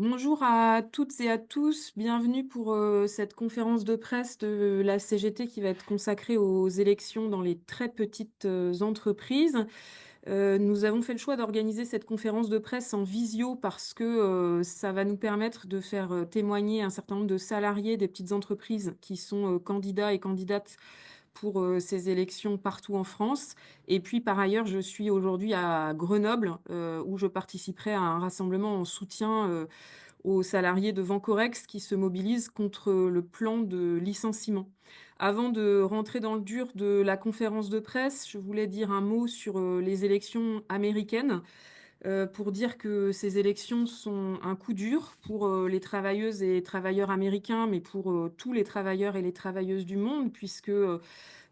Bonjour à toutes et à tous, bienvenue pour cette conférence de presse de la CGT qui va être consacrée aux élections dans les très petites entreprises. Nous avons fait le choix d'organiser cette conférence de presse en visio parce que ça va nous permettre de faire témoigner un certain nombre de salariés des petites entreprises qui sont candidats et candidates pour ces élections partout en France. Et puis par ailleurs, je suis aujourd'hui à Grenoble où je participerai à un rassemblement en soutien aux salariés de Vencorex qui se mobilisent contre le plan de licenciement. Avant de rentrer dans le dur de la conférence de presse, je voulais dire un mot sur les élections américaines, pour dire que ces élections sont un coup dur pour les travailleuses et travailleurs américains, mais pour tous les travailleurs et les travailleuses du monde, puisque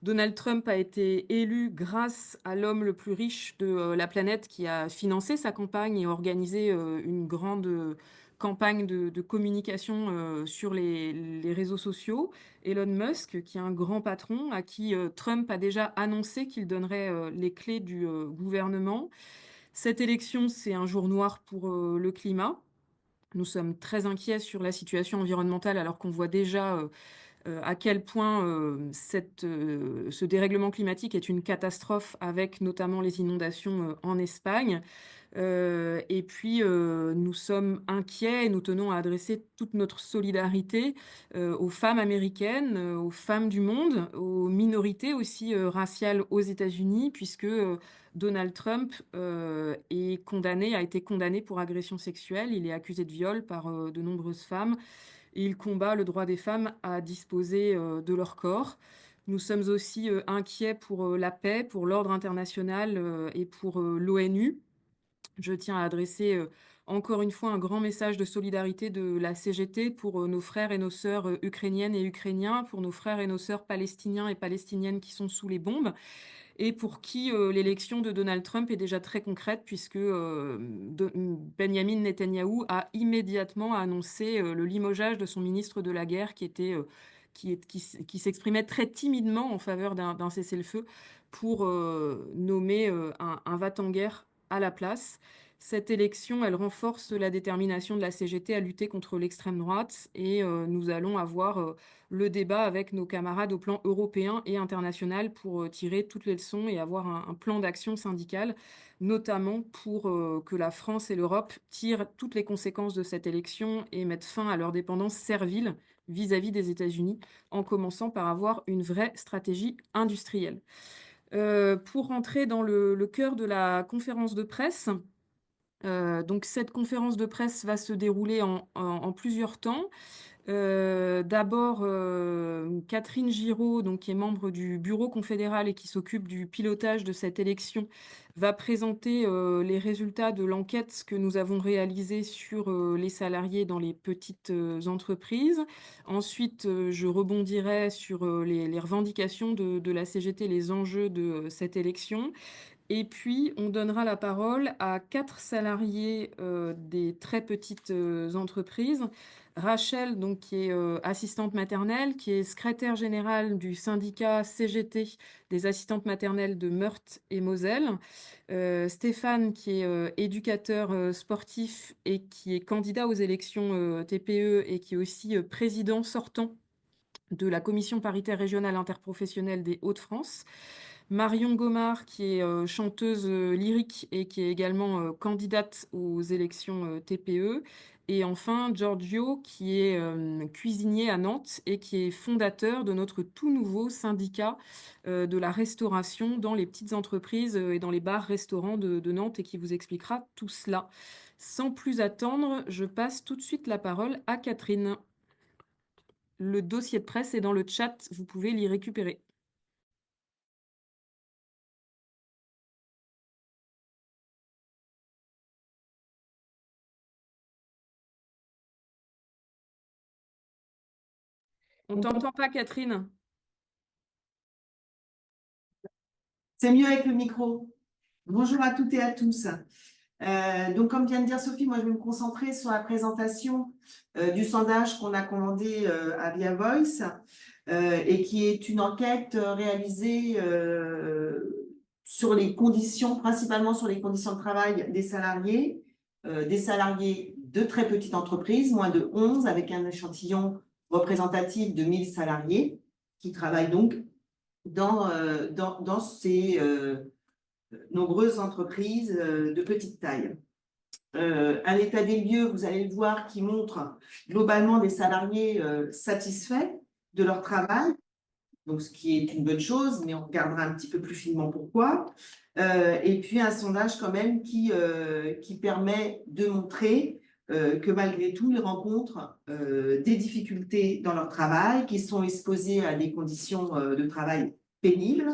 Donald Trump a été élu grâce à l'homme le plus riche de la planète qui a financé sa campagne et organisé une grande campagne de communication sur les réseaux sociaux. Elon Musk, qui est un grand patron, à qui Trump a déjà annoncé qu'il donnerait les clés du gouvernement. Cette élection, c'est un jour noir pour le climat. Nous sommes très inquiets sur la situation environnementale alors qu'on voit déjà à quel point ce dérèglement climatique est une catastrophe avec notamment les inondations en Espagne. Et puis, nous sommes inquiets et nous tenons à adresser toute notre solidarité aux femmes américaines, aux femmes du monde, aux minorités aussi raciales aux États-Unis, puisque Donald Trump a été condamné pour agression sexuelle. Il est accusé de viol par de nombreuses femmes et il combat le droit des femmes à disposer de leur corps. Nous sommes aussi inquiets pour la paix, pour l'ordre international et pour l'ONU. Je tiens à adresser encore une fois un grand message de solidarité de la CGT pour nos frères et nos sœurs ukrainiennes et ukrainiens, pour nos frères et nos sœurs palestiniens et palestiniennes qui sont sous les bombes, et pour qui l'élection de Donald Trump est déjà très concrète, puisque Benjamin Netanyahou a immédiatement annoncé le limogeage de son ministre de la Guerre, qui s'exprimait très timidement en faveur d'un cessez-le-feu, pour nommer un va-t-en-guerre à la place. Cette élection, elle renforce la détermination de la CGT à lutter contre l'extrême droite, et nous allons avoir le débat avec nos camarades au plan européen et international pour tirer toutes les leçons et avoir un plan d'action syndical, notamment pour que la France et l'Europe tirent toutes les conséquences de cette élection et mettent fin à leur dépendance servile vis-à-vis des États-Unis, en commençant par avoir une vraie stratégie industrielle. Pour rentrer dans le cœur de la conférence de presse, donc cette conférence de presse va se dérouler en plusieurs temps. D'abord, Catherine Giraud, donc, qui est membre du bureau confédéral et qui s'occupe du pilotage de cette élection, va présenter les résultats de l'enquête que nous avons réalisée sur les salariés dans les petites entreprises. Ensuite, je rebondirai sur les revendications de la CGT, les enjeux de cette élection. Et puis, on donnera la parole à 4 salariés des très petites entreprises. Rachel, donc, qui est assistante maternelle, qui est secrétaire générale du syndicat CGT des assistantes maternelles de Meurthe et Moselle. Stéphane, qui est éducateur sportif et qui est candidat aux élections TPE et qui est aussi président sortant de la commission paritaire régionale interprofessionnelle des Hauts-de-France. Marion Gomard, qui est chanteuse lyrique et qui est également candidate aux élections TPE. Et enfin, Giorgio, qui est cuisinier à Nantes et qui est fondateur de notre tout nouveau syndicat de la restauration dans les petites entreprises et dans les bars-restaurants de Nantes, et qui vous expliquera tout cela. Sans plus attendre, je passe tout de suite la parole à Catherine. Le dossier de presse est dans le chat, vous pouvez l'y récupérer. On t'entend pas, Catherine? C'est mieux avec le micro. Bonjour à toutes et à tous. Donc, comme vient de dire Sophie, moi, je vais me concentrer sur la présentation du sondage qu'on a commandé à Via Voice et qui est une enquête réalisée sur les conditions, principalement sur les conditions de travail des salariés de très petites entreprises, moins de 11, avec un échantillon représentatif de 1000 salariés qui travaillent donc dans ces nombreuses entreprises de petite taille. Un état des lieux, vous allez le voir, qui montre globalement des salariés satisfaits de leur travail, donc ce qui est une bonne chose, mais on regardera un petit peu plus finement pourquoi. Et puis un sondage quand même qui permet de montrer que malgré tout, ils rencontrent des difficultés dans leur travail, qu'ils sont exposés à des conditions de travail pénibles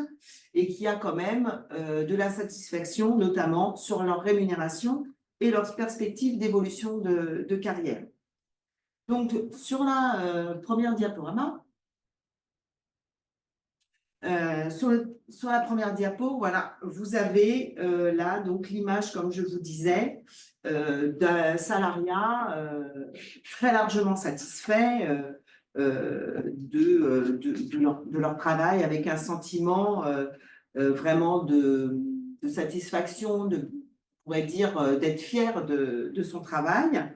et qu'il y a quand même de la satisfaction, notamment sur leur rémunération et leurs perspectives d'évolution de carrière. Donc, sur la première diaporama, sur la première diapo, voilà, vous avez là donc l'image, comme je vous disais, d'un salariat très largement satisfait de leur travail, avec un sentiment vraiment de satisfaction, on pourrait dire d'être fier de son travail.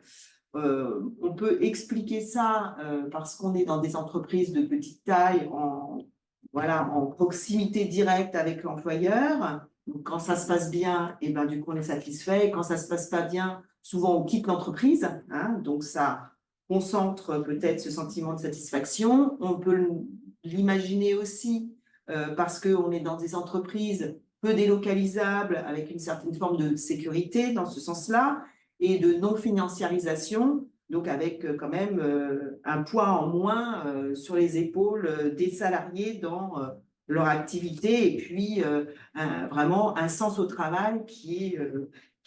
On peut expliquer ça parce qu'on est dans des entreprises de petite taille, en proximité directe avec l'employeur. Donc, quand ça se passe bien, et ben, du coup, on est satisfait. Et quand ça se passe pas bien, souvent, on quitte l'entreprise. Donc, ça concentre peut-être ce sentiment de satisfaction. On peut l'imaginer aussi parce qu'on est dans des entreprises peu délocalisables, avec une certaine forme de sécurité dans ce sens-là, et de non-financiarisation, donc avec quand même un poids en moins sur les épaules des salariés dans leur activité, et puis vraiment un sens au travail qui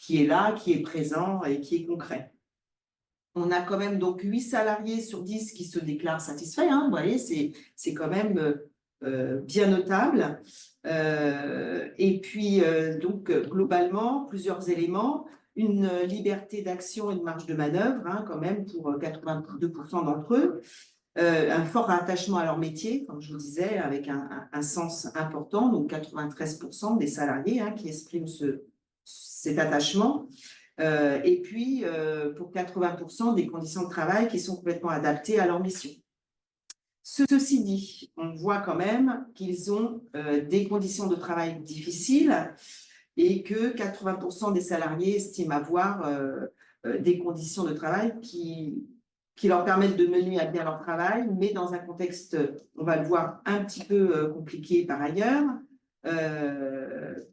est là, qui est présent et qui est concret. On a quand même donc 8 salariés sur 10 qui se déclarent satisfaits. Vous voyez, c'est quand même bien notable. Et puis, donc, globalement, plusieurs éléments. Une liberté d'action et de marge de manœuvre, quand même, pour 82% d'entre eux. Un fort attachement à leur métier, comme je vous disais, avec un sens important. Donc, 93% des salariés qui expriment cet attachement. Et puis, pour 80% des conditions de travail qui sont complètement adaptées à leur mission. Ceci dit, on voit quand même qu'ils ont des conditions de travail difficiles et que 80% des salariés estiment avoir des conditions de travail qui leur permettent de mener à bien leur travail, mais dans un contexte, on va le voir, un petit peu compliqué par ailleurs,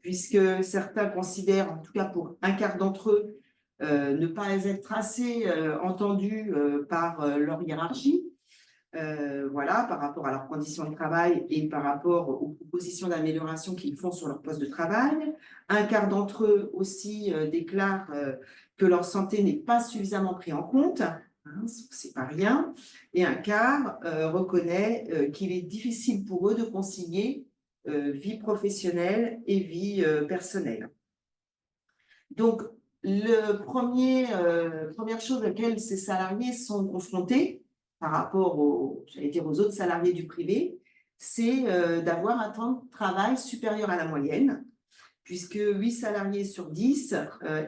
puisque certains considèrent, en tout cas pour un quart d'entre eux, ne pas être assez entendus par leur hiérarchie. Voilà, par rapport à leurs conditions de travail et par rapport aux propositions d'amélioration qu'ils font sur leur poste de travail. Un quart d'entre eux aussi déclarent que leur santé n'est pas suffisamment prise en compte, c'est pas rien, et un quart reconnaît qu'il est difficile pour eux de concilier vie professionnelle et vie personnelle. Donc, première chose à laquelle ces salariés sont confrontés, par rapport aux autres salariés du privé, c'est d'avoir un temps de travail supérieur à la moyenne, puisque 8 salariés sur 10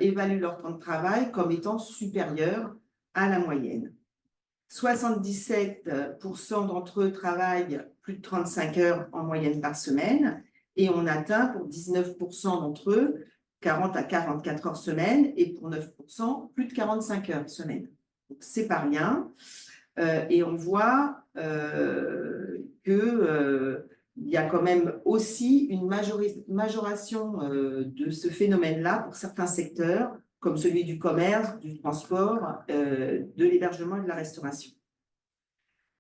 évaluent leur temps de travail comme étant supérieur à la moyenne. 77% d'entre eux travaillent plus de 35 heures en moyenne par semaine, et on atteint pour 19% d'entre eux 40 à 44 heures semaine, et pour 9%, plus de 45 heures semaine. Donc, c'est pas rien. Et on voit qu'il y a quand même aussi une majoration de ce phénomène-là pour certains secteurs, comme celui du commerce, du transport, de l'hébergement et de la restauration.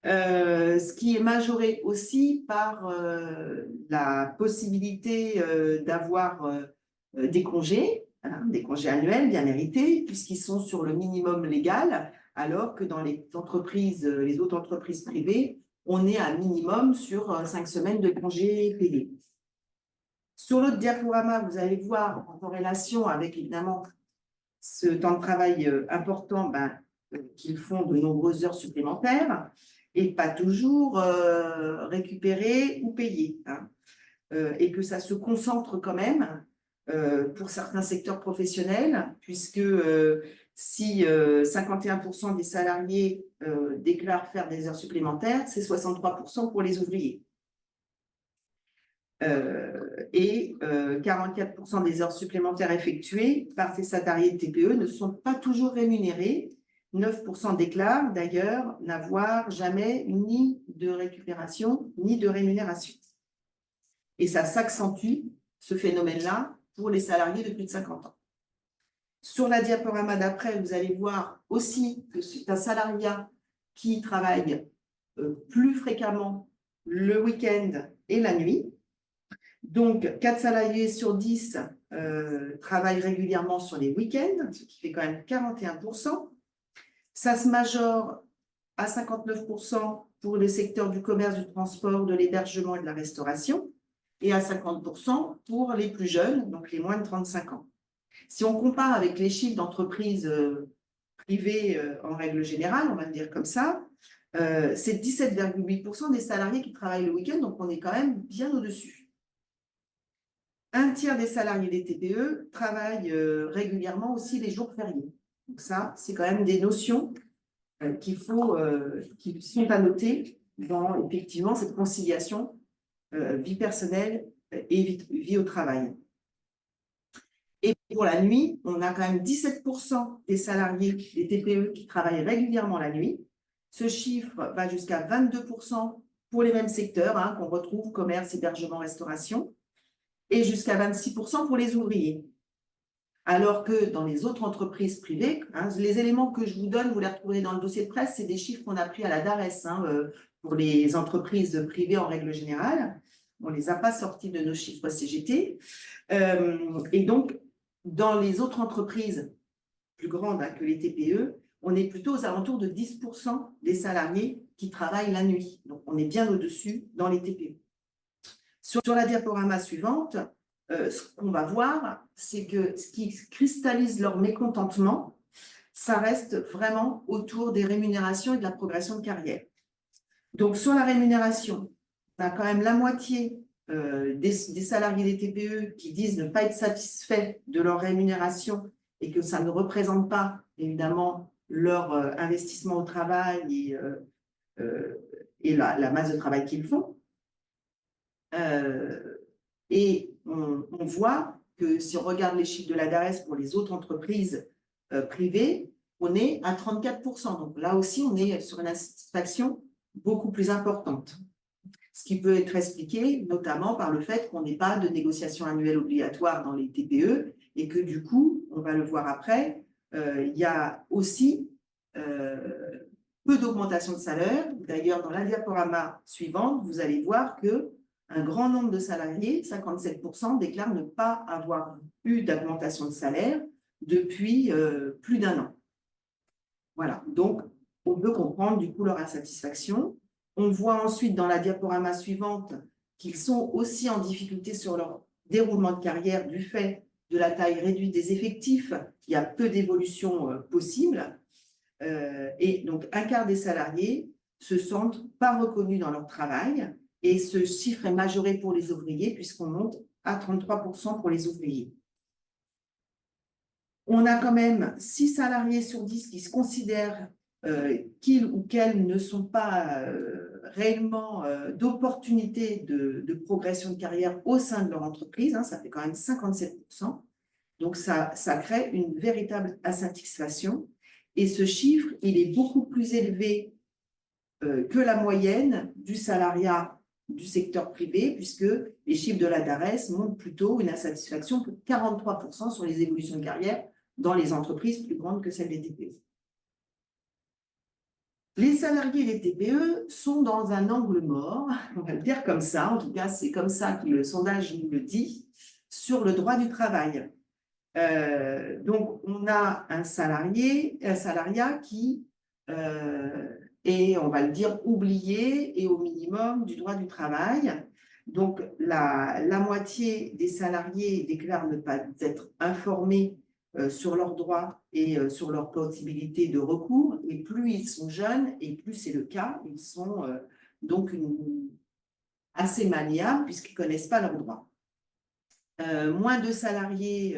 Ce qui est majoré aussi par la possibilité d'avoir des congés annuels bien mérités, puisqu'ils sont sur le minimum légal, alors que dans les autres entreprises privées, on est à minimum sur 5 semaines de congés payés. Sur l'autre diaporama, vous allez voir en corrélation avec évidemment ce temps de travail important qu'ils font de nombreuses heures supplémentaires et pas toujours récupérées ou payées. Et que ça se concentre quand même pour certains secteurs professionnels, puisque Si 51% des salariés déclarent faire des heures supplémentaires, c'est 63% pour les ouvriers. Et 44% des heures supplémentaires effectuées par ces salariés de TPE ne sont pas toujours rémunérées. 9% déclarent d'ailleurs n'avoir jamais ni de récupération ni de rémunération. Et ça s'accentue, ce phénomène-là, pour les salariés de plus de 50 ans. Sur la diaporama d'après, vous allez voir aussi que c'est un salariat qui travaille plus fréquemment le week-end et la nuit. Donc, 4 salariés sur 10 travaillent régulièrement sur les week-ends, ce qui fait quand même 41%. Ça se majore à 59% pour le secteur du commerce, du transport, de l'hébergement et de la restauration, et à 50% pour les plus jeunes, donc les moins de 35 ans. Si on compare avec les chiffres d'entreprises privées en règle générale, on va le dire comme ça, c'est 17,8% des salariés qui travaillent le week-end, donc on est quand même bien au-dessus. Un tiers des salariés des TPE travaillent régulièrement aussi les jours fériés. Donc ça, c'est quand même des notions qui sont à noter dans effectivement cette conciliation vie personnelle et vie au travail. Et pour la nuit, on a quand même 17% des salariés des TPE qui travaillent régulièrement la nuit. Ce chiffre va jusqu'à 22% pour les mêmes secteurs qu'on retrouve, commerce, hébergement, restauration, et jusqu'à 26% pour les ouvriers. Alors que dans les autres entreprises privées, les éléments que je vous donne, vous les retrouverez dans le dossier de presse, c'est des chiffres qu'on a pris à la DARES pour les entreprises privées en règle générale. On ne les a pas sortis de nos chiffres CGT. Et donc, dans les autres entreprises plus grandes que les TPE, on est plutôt aux alentours de 10% des salariés qui travaillent la nuit. Donc, on est bien au-dessus dans les TPE. Sur la diaporama suivante, ce qu'on va voir, c'est que ce qui cristallise leur mécontentement, ça reste vraiment autour des rémunérations et de la progression de carrière. Donc, sur la rémunération, on a quand même la moitié des salariés des TPE qui disent ne pas être satisfaits de leur rémunération et que ça ne représente pas, évidemment, leur investissement au travail et la masse de travail qu'ils font. Et on voit que si on regarde les chiffres de la DARES pour les autres entreprises privées, on est à 34%. Donc là aussi, on est sur une insatisfaction beaucoup plus importante. Ce qui peut être expliqué notamment par le fait qu'on n'ait pas de négociation annuelle obligatoire dans les TPE et que du coup, on va le voir après, il y a aussi peu d'augmentation de salaire. D'ailleurs, dans la diaporama suivante, vous allez voir qu'un grand nombre de salariés, 57%, déclarent ne pas avoir eu d'augmentation de salaire depuis plus d'1 an. Voilà, donc on peut comprendre du coup leur insatisfaction. On voit ensuite dans la diaporama suivante qu'ils sont aussi en difficulté sur leur déroulement de carrière du fait de la taille réduite des effectifs. Il y a peu d'évolution possible. Et donc, un quart des salariés se sentent pas reconnus dans leur travail. Et ce chiffre est majoré pour les ouvriers puisqu'on monte à 33% pour les ouvriers. On a quand même 6 salariés sur 10 qui se considèrent qu'ils ou qu'elles ne sont pas réellement d'opportunités de progression de carrière au sein de leur entreprise. Ça fait quand même 57%. Donc, ça crée une véritable insatisfaction. Et ce chiffre, il est beaucoup plus élevé que la moyenne du salariat du secteur privé, puisque les chiffres de la DARES montrent plutôt une insatisfaction de 43% sur les évolutions de carrière dans les entreprises plus grandes que celles des TPE. Les salariés des TPE sont dans un angle mort, on va le dire comme ça, en tout cas c'est comme ça que le sondage nous le dit, sur le droit du travail. Donc on a un salariat qui est, on va le dire, oublié et au minimum du droit du travail. Donc la moitié des salariés déclarent ne pas être informés sur leurs droits et sur leurs possibilités de recours. Et plus ils sont jeunes, et plus c'est le cas, ils sont donc assez malléables puisqu'ils ne connaissent pas leurs droits. Moins de salariés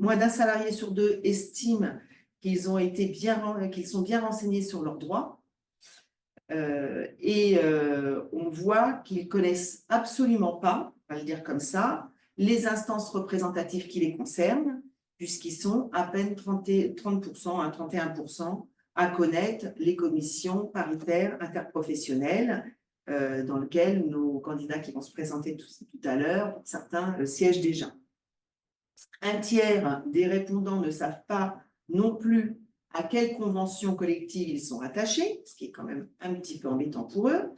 moins d'un salarié sur deux estime qu'ils sont bien renseignés sur leurs droits. On voit qu'ils connaissent absolument pas, on va le dire comme ça, les instances représentatives qui les concernent, puisqu'ils sont à peine 30% à 31% à connaître les commissions paritaires interprofessionnelles dans lesquelles nos candidats qui vont se présenter tout à l'heure, certains siègent déjà. Un tiers des répondants ne savent pas non plus à quelle convention collective ils sont attachés, ce qui est quand même un petit peu embêtant pour eux.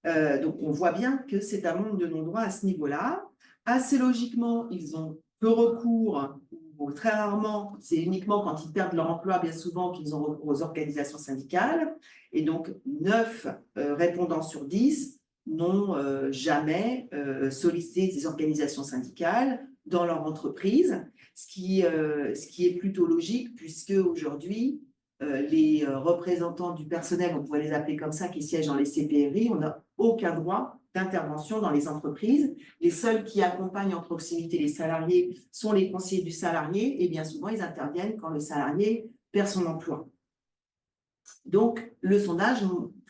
Donc, on voit bien que c'est un manque de non-droit à ce niveau-là. Assez logiquement, ils ont peu recours, ou très rarement, c'est uniquement quand ils perdent leur emploi, bien souvent, qu'ils ont recours aux organisations syndicales. Et donc, 9 répondants sur 10 n'ont jamais sollicité des organisations syndicales dans leur entreprise, ce qui est plutôt logique, puisque aujourd'hui, les représentants du personnel, on pourrait les appeler comme ça, qui siègent dans les CPRI, on n'a aucun droit d'intervention dans les entreprises. Les seuls qui accompagnent en proximité les salariés sont les conseillers du salarié, et bien souvent, ils interviennent quand le salarié perd son emploi. Donc, le sondage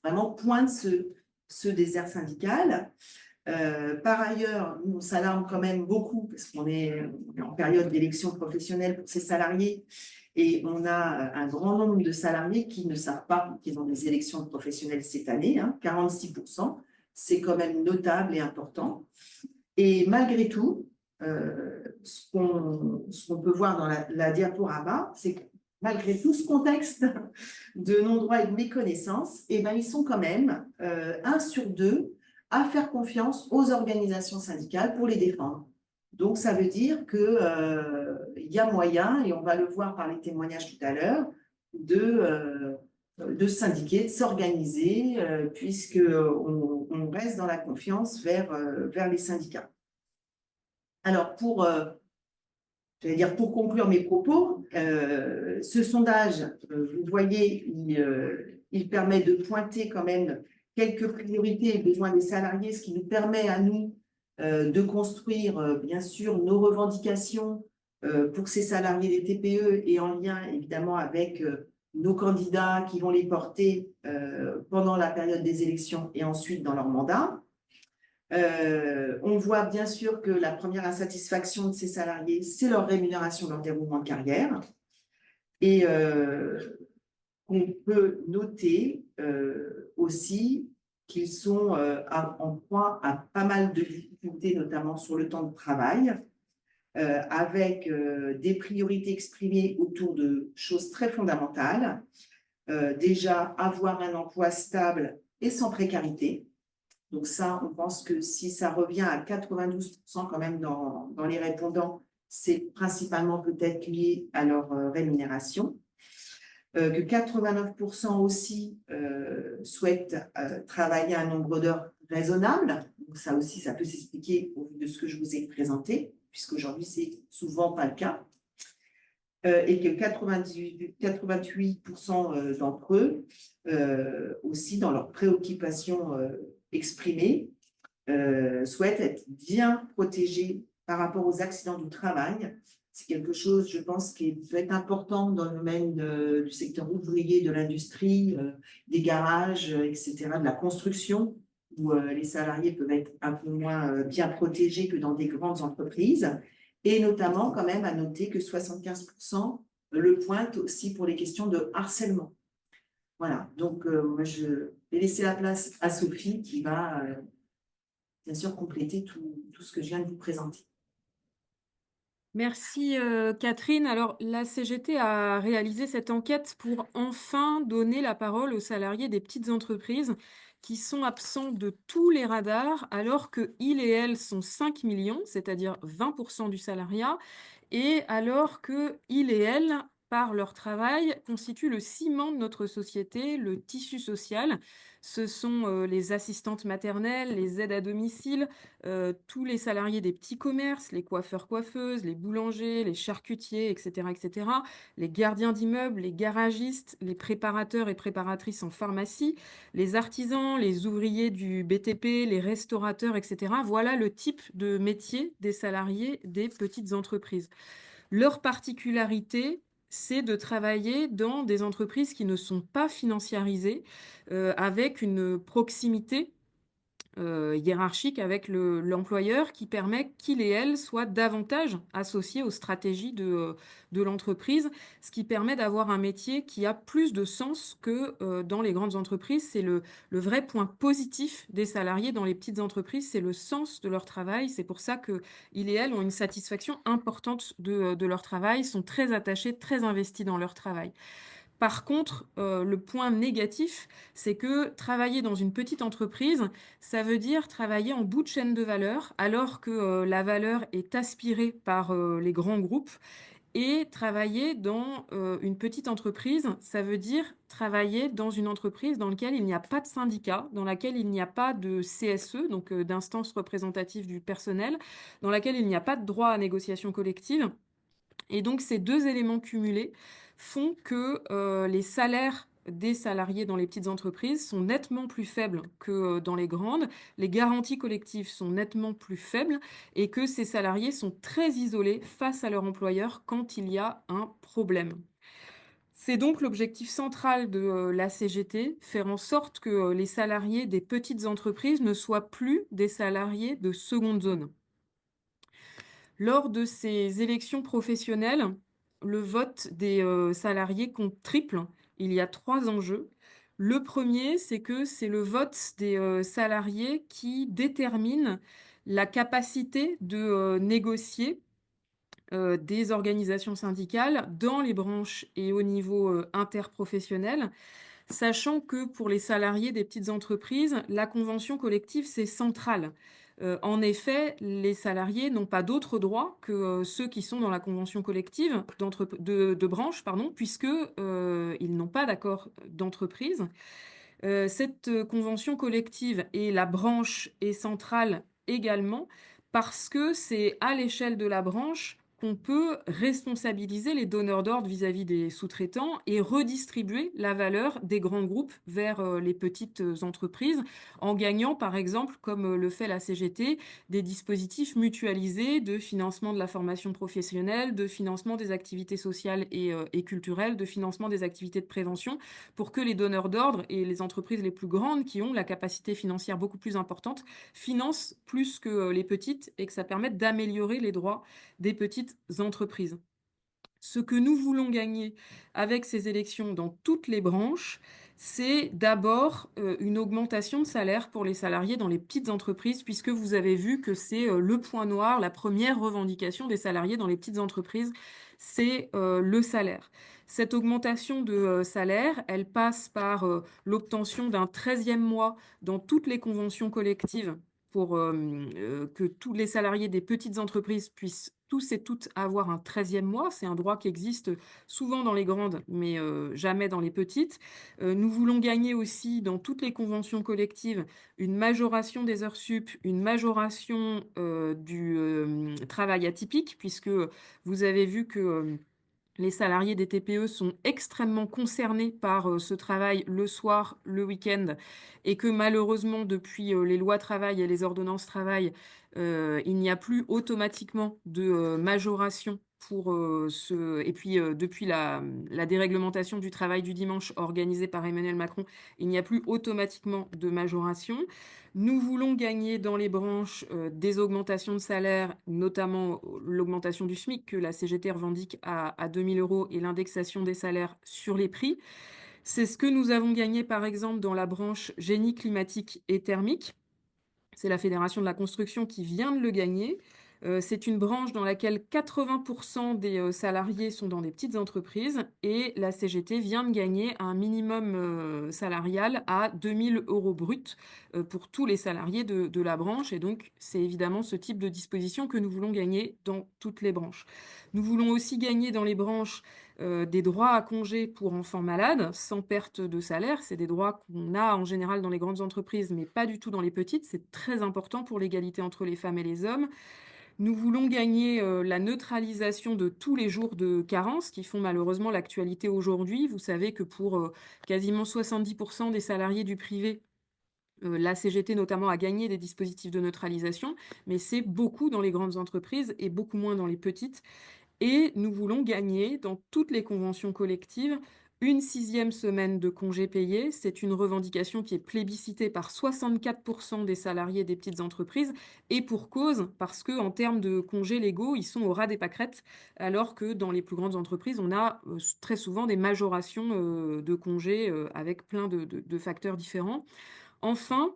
vraiment pointe ce désert syndical. Par ailleurs, nous, on s'alarme quand même beaucoup parce qu'on est en période d'élection professionnelle pour ces salariés et on a un grand nombre de salariés qui ne savent pas qu'ils ont des élections professionnelles cette année, 46%, c'est quand même notable et important. Et malgré tout, ce qu'on peut voir dans la diaporama, c'est que malgré tout ce contexte de non-droit et de méconnaissance, eh ben, ils sont quand même 1 sur 2 à faire confiance aux organisations syndicales pour les défendre. Donc, ça veut dire qu'il y a moyen, et on va le voir par les témoignages tout à l'heure, de syndiquer, de s'organiser, puisqu'on reste dans la confiance vers les syndicats. Alors, pour conclure mes propos, ce sondage, vous voyez, il permet de pointer quand même quelques priorités et besoins des salariés, ce qui nous permet à nous de construire, bien sûr, nos revendications pour ces salariés des TPE et en lien, évidemment, avec nos candidats qui vont les porter pendant la période des élections et ensuite dans leur mandat. On voit bien sûr que la première insatisfaction de ces salariés, c'est leur rémunération, leur déroulement de carrière. Et on peut noter aussi qu'ils sont en proie à pas mal de difficultés, notamment sur le temps de travail, avec des priorités exprimées autour de choses très fondamentales. Déjà, avoir un emploi stable et sans précarité. Donc ça, on pense que si ça revient à 92% quand même dans les répondants, c'est principalement peut-être lié à leur rémunération. Que 89% aussi souhaitent travailler un nombre d'heures raisonnable. Donc ça aussi, ça peut s'expliquer au vu de ce que je vous ai présenté, puisqu'aujourd'hui, c'est souvent pas le cas. Et que 88% d'entre eux, aussi dans leurs préoccupations exprimées, souhaitent être bien protégés par rapport aux accidents du travail. C'est quelque chose, je pense, qui peut être important dans le domaine du secteur ouvrier, de l'industrie, des garages, etc., de la construction, où les salariés peuvent être un peu moins bien protégés que dans des grandes entreprises. Et notamment, quand même, à noter que 75% le pointent aussi pour les questions de harcèlement. Voilà, donc moi, je vais laisser la place à Sophie qui va, bien sûr, compléter tout ce que je viens de vous présenter. Merci Catherine. Alors, la CGT a réalisé cette enquête pour enfin donner la parole aux salariés des petites entreprises qui sont absents de tous les radars, alors qu'ils et elles sont 5 millions, c'est-à-dire 20% du salariat, et alors qu'ils et elles, par leur travail, constituent le ciment de notre société, le tissu social. Ce sont les assistantes maternelles, les aides à domicile, tous les salariés des petits commerces, les coiffeurs-coiffeuses, les boulangers, les charcutiers, etc., etc., les gardiens d'immeubles, les garagistes, les préparateurs et préparatrices en pharmacie, les artisans, les ouvriers du BTP, les restaurateurs, etc. Voilà le type de métier des salariés des petites entreprises. Leur particularité, c'est de travailler dans des entreprises qui ne sont pas financiarisées, avec une proximité hiérarchique avec l'employeur qui permet qu'il et elle soient davantage associés aux stratégies de l'entreprise, ce qui permet d'avoir un métier qui a plus de sens que, dans les grandes entreprises. C'est le vrai point positif des salariés dans les petites entreprises, c'est le sens de leur travail. C'est pour ça qu'ils et elles ont une satisfaction importante de leur travail, sont très attachés, très investis dans leur travail. Par contre, le point négatif, c'est que travailler dans une petite entreprise, ça veut dire travailler en bout de chaîne de valeur, alors que, la valeur est aspirée par, les grands groupes et travailler dans, une petite entreprise, ça veut dire travailler dans une entreprise dans laquelle il n'y a pas de syndicat, dans laquelle il n'y a pas de CSE, donc, d'instance représentative du personnel, dans laquelle il n'y a pas de droit à négociation collective et donc ces 2 éléments cumulés font que, les salaires des salariés dans les petites entreprises sont nettement plus faibles que, dans les grandes. Les garanties collectives sont nettement plus faibles et que ces salariés sont très isolés face à leur employeur quand il y a un problème. C'est donc l'objectif central de, la CGT, faire en sorte que, les salariés des petites entreprises ne soient plus des salariés de seconde zone. Lors de ces élections professionnelles, le vote des, salariés compte triple. Il y a 3 enjeux. Le premier, c'est que c'est le vote des, salariés qui détermine la capacité de, négocier, des organisations syndicales dans les branches et au niveau, interprofessionnel. Sachant que pour les salariés des petites entreprises, la convention collective, c'est central. En effet, les salariés n'ont pas d'autres droits que, ceux qui sont dans la convention collective de branche, pardon, puisque, ils n'ont pas d'accord d'entreprise. Cette, convention collective et la branche est centrale également parce que c'est à l'échelle de la branche qu'on peut responsabiliser les donneurs d'ordre vis-à-vis des sous-traitants et redistribuer la valeur des grands groupes vers, les petites, entreprises en gagnant, par exemple, comme, le fait la CGT, des dispositifs mutualisés de financement de la formation professionnelle, de financement des activités sociales et culturelles, de financement des activités de prévention pour que les donneurs d'ordre et les entreprises les plus grandes qui ont la capacité financière beaucoup plus importante financent plus que les petites et que ça permette d'améliorer les droits des petites entreprises. Ce que nous voulons gagner avec ces élections dans toutes les branches, c'est d'abord, une augmentation de salaire pour les salariés dans les petites entreprises puisque vous avez vu que c'est, le point noir, la première revendication des salariés dans les petites entreprises, c'est, le salaire. Cette augmentation de, salaire, elle passe par, l'obtention d'un 13e mois dans toutes les conventions collectives pour, que tous les salariés des petites entreprises puissent tous et toutes avoir un 13e mois. C'est un droit qui existe souvent dans les grandes, mais jamais dans les petites. Nous voulons gagner aussi dans toutes les conventions collectives une majoration des heures sup, une majoration du travail atypique, puisque vous avez vu que les salariés des TPE sont extrêmement concernés par, ce travail le soir, le week-end et que malheureusement depuis, les lois travail et les ordonnances travail, il n'y a plus automatiquement de, majoration pour, ce et puis, depuis la déréglementation du travail du dimanche organisée par Emmanuel Macron, il n'y a plus automatiquement de majoration. Nous voulons gagner dans les branches, des augmentations de salaire, notamment l'augmentation du SMIC que la CGT revendique à 2 000 € et l'indexation des salaires sur les prix. C'est ce que nous avons gagné, par exemple, dans la branche génie climatique et thermique. C'est la Fédération de la construction qui vient de le gagner. C'est une branche dans laquelle 80 des, salariés sont dans des petites entreprises et la CGT vient de gagner un minimum, salarial à 2 000 € brut, pour tous les salariés de la branche et donc c'est évidemment ce type de disposition que nous voulons gagner dans toutes les branches. Nous voulons aussi gagner dans les branches, des droits à congé pour enfants malades, sans perte de salaire. C'est des droits qu'on a en général dans les grandes entreprises, mais pas du tout dans les petites. C'est très important pour l'égalité entre les femmes et les hommes. Nous voulons gagner, la neutralisation de tous les jours de carence qui font malheureusement l'actualité aujourd'hui. Vous savez que pour, quasiment 70 des salariés du privé, la CGT notamment a gagné des dispositifs de neutralisation, mais c'est beaucoup dans les grandes entreprises et beaucoup moins dans les petites. Et nous voulons gagner dans toutes les conventions collectives une sixième semaine de congés payés. C'est une revendication qui est plébiscitée par 64% des salariés des petites entreprises et pour cause, parce que en termes de congés légaux, ils sont au ras des pâquerettes, alors que dans les plus grandes entreprises, on a très souvent des majorations de congés avec plein de facteurs différents. Enfin,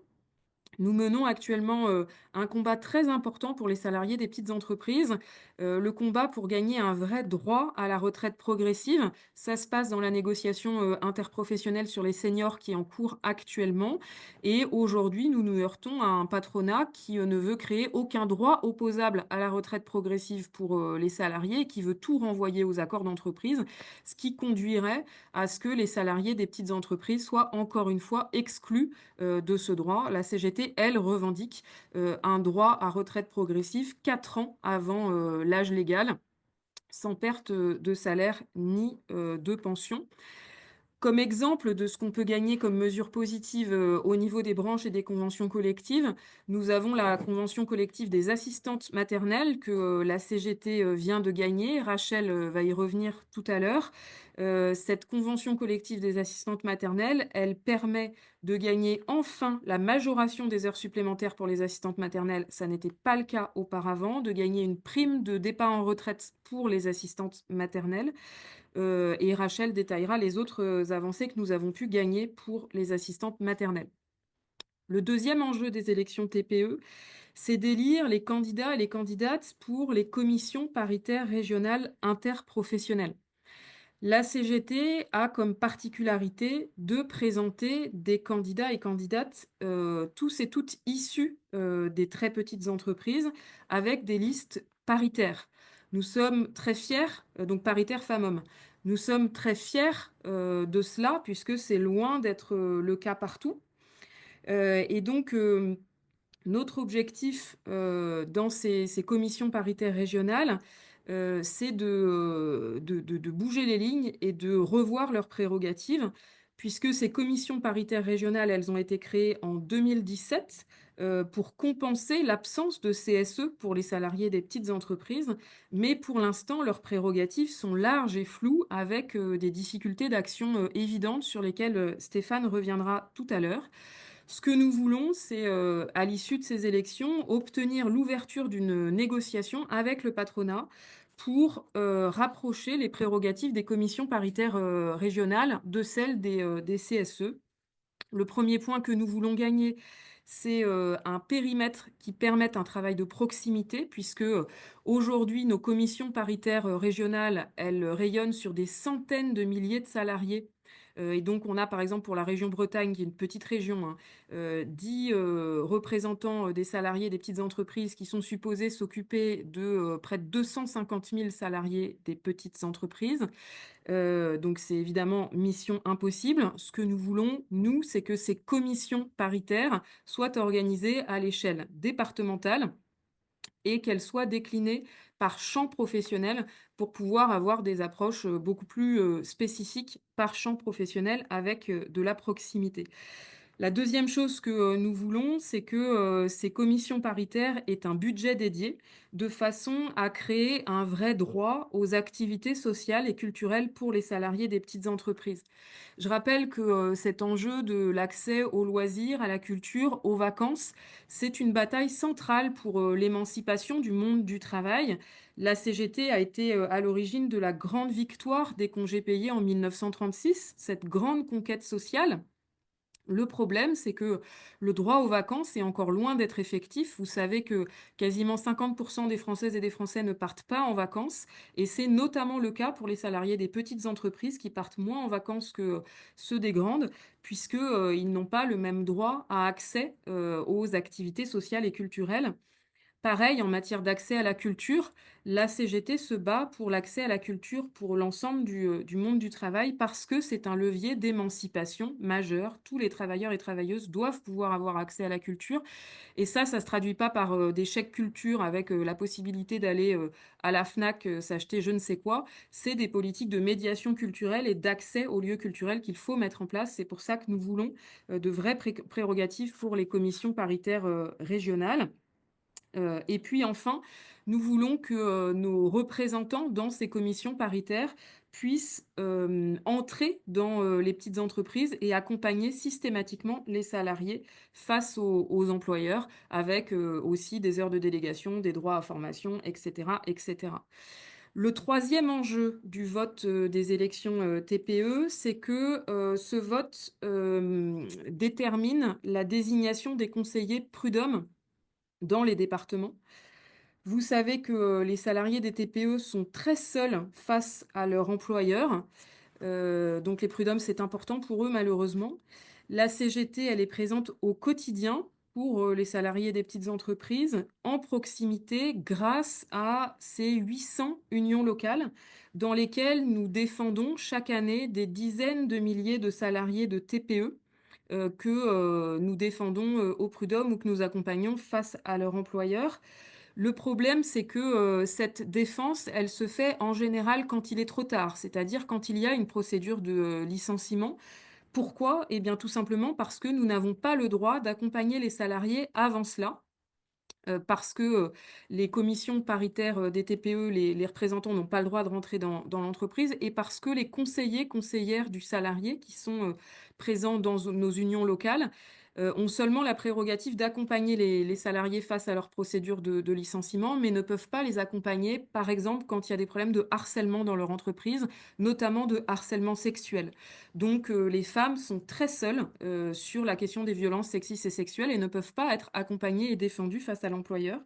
nous menons actuellement, un combat très important pour les salariés des petites entreprises, le combat pour gagner un vrai droit à la retraite progressive. Ça se passe dans la négociation, interprofessionnelle sur les seniors qui est en cours actuellement et aujourd'hui, nous nous heurtons à un patronat qui, ne veut créer aucun droit opposable à la retraite progressive pour, les salariés et qui veut tout renvoyer aux accords d'entreprise, ce qui conduirait à ce que les salariés des petites entreprises soient encore une fois exclus de ce droit. La CGT, elle, revendique un droit à retraite progressive 4 ans avant l'âge légal, sans perte de salaire ni de pension. Comme exemple de ce qu'on peut gagner comme mesure positive au niveau des branches et des conventions collectives, nous avons la convention collective des assistantes maternelles que la CGT vient de gagner. Rachel va y revenir tout à l'heure. Cette convention collective des assistantes maternelles, elle permet de gagner enfin la majoration des heures supplémentaires pour les assistantes maternelles. Ça n'était pas le cas auparavant, de gagner une prime de départ en retraite pour les assistantes maternelles. Et Rachel détaillera les autres avancées que nous avons pu gagner pour les assistantes maternelles. Le deuxième enjeu des élections TPE, c'est d'élire les candidats et les candidates pour les commissions paritaires régionales interprofessionnelles. La CGT a comme particularité de présenter des candidats et candidates, tous et toutes issus des très petites entreprises, avec des listes paritaires. Nous sommes très fiers, donc paritaires femmes-hommes. Nous sommes très fiers de cela, puisque c'est loin d'être le cas partout. Et donc, notre objectif dans ces commissions paritaires régionales, c'est de bouger les lignes et de revoir leurs prérogatives, puisque ces commissions paritaires régionales, elles ont été créées en 2017 pour compenser l'absence de CSE pour les salariés des petites entreprises. Mais pour l'instant, leurs prérogatives sont larges et floues avec des difficultés d'action évidentes sur lesquelles Stéphane reviendra tout à l'heure. Ce que nous voulons, c'est, à l'issue de ces élections, obtenir l'ouverture d'une négociation avec le patronat pour, rapprocher les prérogatives des commissions paritaires, régionales de celles des CSE. Le premier point que nous voulons gagner, c'est, un périmètre qui permette un travail de proximité puisque, aujourd'hui, nos commissions paritaires, régionales, elles rayonnent sur des centaines de milliers de salariés. Et donc on a, par exemple, pour la région Bretagne, qui est une petite région, hein, 10, représentants, des salariés des petites entreprises qui sont supposés s'occuper de, près de 250 000 salariés des petites entreprises. Donc c'est évidemment mission impossible. Ce que nous voulons, nous, c'est que ces commissions paritaires soient organisées à l'échelle départementale et qu'elles soient déclinées par champ professionnel pour pouvoir avoir des approches beaucoup plus spécifiques par champ professionnel avec de la proximité. La deuxième chose que nous voulons, c'est que ces commissions paritaires aient un budget dédié, de façon à créer un vrai droit aux activités sociales et culturelles pour les salariés des petites entreprises. Je rappelle que cet enjeu de l'accès aux loisirs, à la culture, aux vacances, c'est une bataille centrale pour l'émancipation du monde du travail. La CGT a été à l'origine de la grande victoire des congés payés en 1936, cette grande conquête sociale. Le problème, c'est que le droit aux vacances est encore loin d'être effectif. Vous savez que quasiment 50% des Françaises et des Français ne partent pas en vacances et c'est notamment le cas pour les salariés des petites entreprises qui partent moins en vacances que ceux des grandes puisque, ils n'ont pas le même droit à accès, aux activités sociales et culturelles. Pareil, en matière d'accès à la culture, la CGT se bat pour l'accès à la culture pour l'ensemble du monde du travail parce que c'est un levier d'émancipation majeur. Tous les travailleurs et travailleuses doivent pouvoir avoir accès à la culture. Et ça se traduit pas par des chèques culture avec la possibilité d'aller à la FNAC s'acheter je ne sais quoi. C'est des politiques de médiation culturelle et d'accès aux lieux culturels qu'il faut mettre en place. C'est pour ça que nous voulons de vraies prérogatives pour les commissions paritaires régionales. Et puis enfin, nous voulons que, nos représentants dans ces commissions paritaires puissent, entrer dans, les petites entreprises et accompagner systématiquement les salariés face aux employeurs avec, aussi des heures de délégation, des droits à formation et cetera et cetera. Le troisième enjeu du vote, des élections, TPE, c'est que, ce vote, détermine la désignation des conseillers prud'hommes dans les départements. Vous savez que, les salariés des TPE sont très seuls face à leur employeur, donc les prud'hommes, c'est important pour eux malheureusement. La CGT, elle est présente au quotidien pour, les salariés des petites entreprises, en proximité, grâce à ces 800 unions locales dans lesquelles nous défendons chaque année des dizaines de milliers de salariés de TPE, que, nous défendons, au prud'homme ou que nous accompagnons face à leur employeur. Le problème, c'est que, cette défense, elle se fait en général quand il est trop tard, c'est-à-dire quand il y a une procédure de, licenciement. Pourquoi? Eh bien, tout simplement parce que nous n'avons pas le droit d'accompagner les salariés avant cela. Parce que, les commissions paritaires, des TPE, les représentants n'ont pas le droit de rentrer dans l'entreprise et parce que les conseillers, conseillères du salarié qui sont, présents dans nos unions locales, ont seulement la prérogative d'accompagner les salariés face à leur procédure de licenciement, mais ne peuvent pas les accompagner, par exemple, quand il y a des problèmes de harcèlement dans leur entreprise, notamment de harcèlement sexuel. Donc, les femmes sont très seules, sur la question des violences sexistes et sexuelles et ne peuvent pas être accompagnées et défendues face à l'employeur.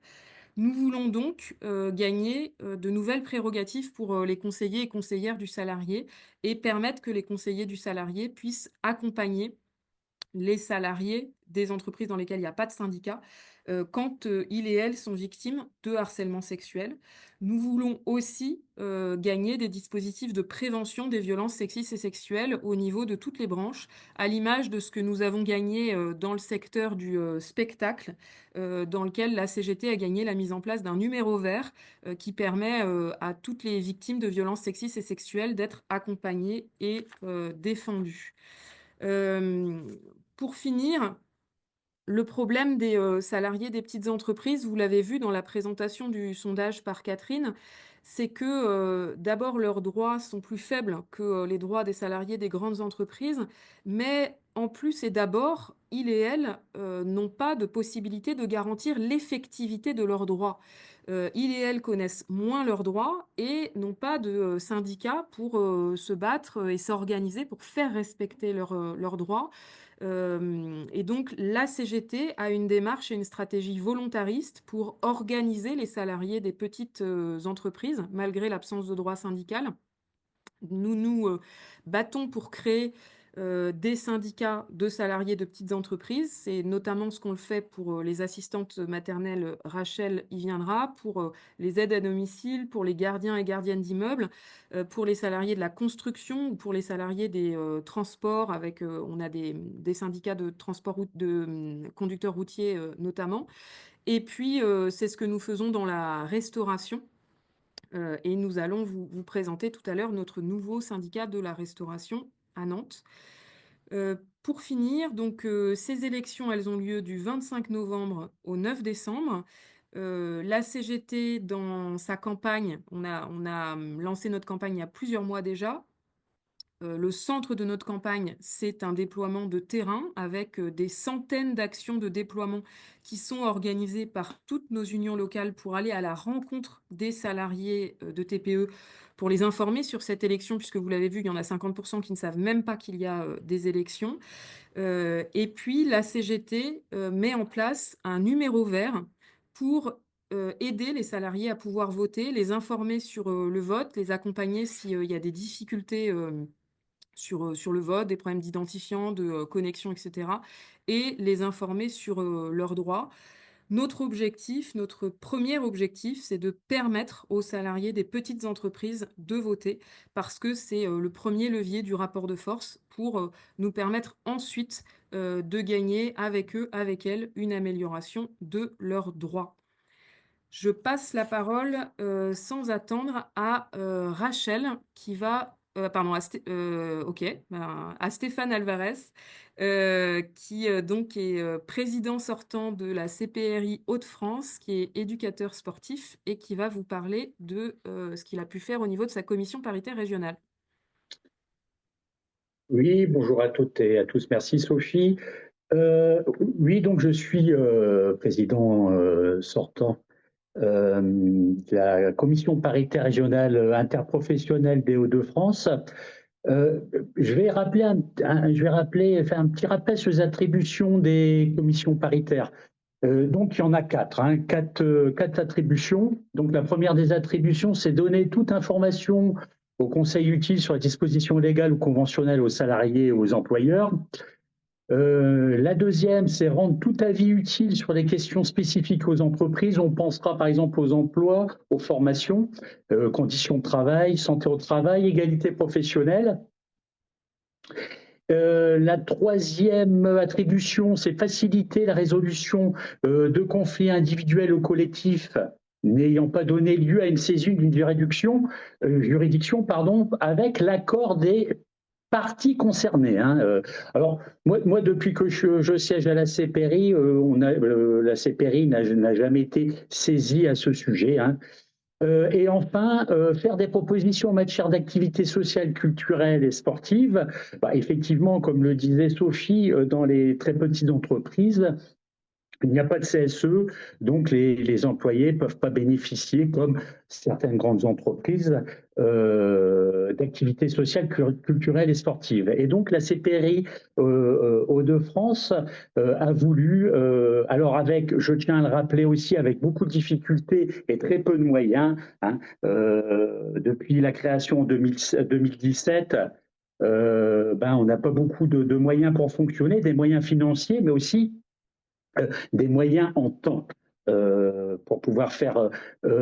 Nous voulons donc, gagner, de nouvelles prérogatives pour, les conseillers et conseillères du salarié et permettre que les conseillers du salarié puissent accompagner les salariés des entreprises dans lesquelles il y a pas de syndicat, quand, ils et elles sont victimes de harcèlement sexuel. Nous voulons aussi, gagner des dispositifs de prévention des violences sexistes et sexuelles au niveau de toutes les branches, à l'image de ce que nous avons gagné, dans le secteur du, spectacle, dans lequel la CGT a gagné la mise en place d'un numéro vert, qui permet, à toutes les victimes de violences sexistes et sexuelles d'être accompagnées et défendues. Hem, pour finir, le problème des, salariés des petites entreprises, vous l'avez vu dans la présentation du sondage par Catherine, c'est que, d'abord leurs droits sont plus faibles que, les droits des salariés des grandes entreprises, mais en plus et d'abord, ils et elles, n'ont pas de possibilité de garantir l'effectivité de leurs droits. Ils et elles connaissent moins leurs droits et n'ont pas de, syndicats pour, se battre, et s'organiser pour faire respecter leurs droits. Et donc la CGT a une démarche et une stratégie volontariste pour organiser les salariés des petites, entreprises, malgré l'absence de droit syndical. Nous nous, battons pour créer, des syndicats de salariés de petites entreprises. C'est notamment ce qu'on le fait pour, les assistantes maternelles, Rachel y viendra, pour, les aides à domicile, pour les gardiens et gardiennes d'immeubles, pour les salariés de la construction ou pour les salariés des, transports avec, on a des syndicats de transport conducteurs routiers, notamment. Et puis, c'est ce que nous faisons dans la restauration. Et nous allons vous présenter tout à l'heure notre nouveau syndicat de la restauration à Nantes. Pour finir, donc, ces élections, elles ont lieu du 25 novembre au 9 décembre. La CGT dans sa campagne, on a lancé notre campagne il y a plusieurs mois déjà. Le centre de notre campagne, c'est un déploiement de terrain avec, des centaines d'actions de déploiement qui sont organisées par toutes nos unions locales pour aller à la rencontre des salariés, de TPE, pour les informer sur cette élection puisque vous l'avez vu, il y en a 50 qui ne savent même pas qu'il y a, des élections. Et puis la CGT, met en place un numéro vert pour, aider les salariés à pouvoir voter, les informer sur, le vote, les accompagner si, il y a des difficultés, sur le vote, des problèmes d'identifiant, de, connexion et cetera et les informer sur, leurs droits. Notre objectif, notre premier objectif, c'est de permettre aux salariés des petites entreprises de voter parce que c'est, le premier levier du rapport de force pour, nous permettre ensuite, de gagner avec eux, avec elles, une amélioration de leurs droits. Je passe la parole, sans attendre à, Rachel qui va, pardon, OK, ben, à Stéphane Alvarez, qui, donc est, président sortant de la CPRI Hauts-de-France, qui est éducateur sportif et qui va vous parler de, ce qu'il a pu faire au niveau de sa commission paritaire régionale. Oui, bonjour à toutes et à tous. Merci Sophie. Oui, donc je suis président sortant de la commission paritaire régionale interprofessionnelle des Hauts-de-France. Euh, je vais rappeler, faire un petit rappel sur les attributions des commissions paritaires. Donc il y en a quatre, hein, quatre attributions. Donc la première des attributions, c'est donner toute information au conseil utile sur les dispositions légales ou conventionnelles aux salariés et aux employeurs. La deuxième, c'est rendre tout avis utile sur les questions spécifiques aux entreprises. On pensera par exemple aux emplois, aux formations, conditions de travail, santé au travail, égalité professionnelle. La troisième attribution, c'est faciliter la résolution de conflits individuels ou collectifs n'ayant pas donné lieu à une saisine d'une juridiction, pardon, avec l'accord des parties concernées. Hein. Alors, moi, depuis que je siège à la CPRI, la CPRI n'a jamais été saisie à ce sujet. Hein. Et enfin, faire des propositions en matière d'activités sociales, culturelles et sportives. Bah, effectivement, comme le disait Sophie, dans les très petites entreprises, il n'y a pas de CSE, donc les employés ne peuvent pas bénéficier, comme certaines grandes entreprises, d'activités sociales, culturelles et sportives. Et donc la CPRI Hauts-de-France a voulu, alors avec, je tiens à le rappeler aussi, avec beaucoup de difficultés et très peu de moyens, hein, depuis la création en 2017, on n'a pas beaucoup de moyens pour fonctionner, des moyens financiers, mais aussi des moyens en temps pour pouvoir faire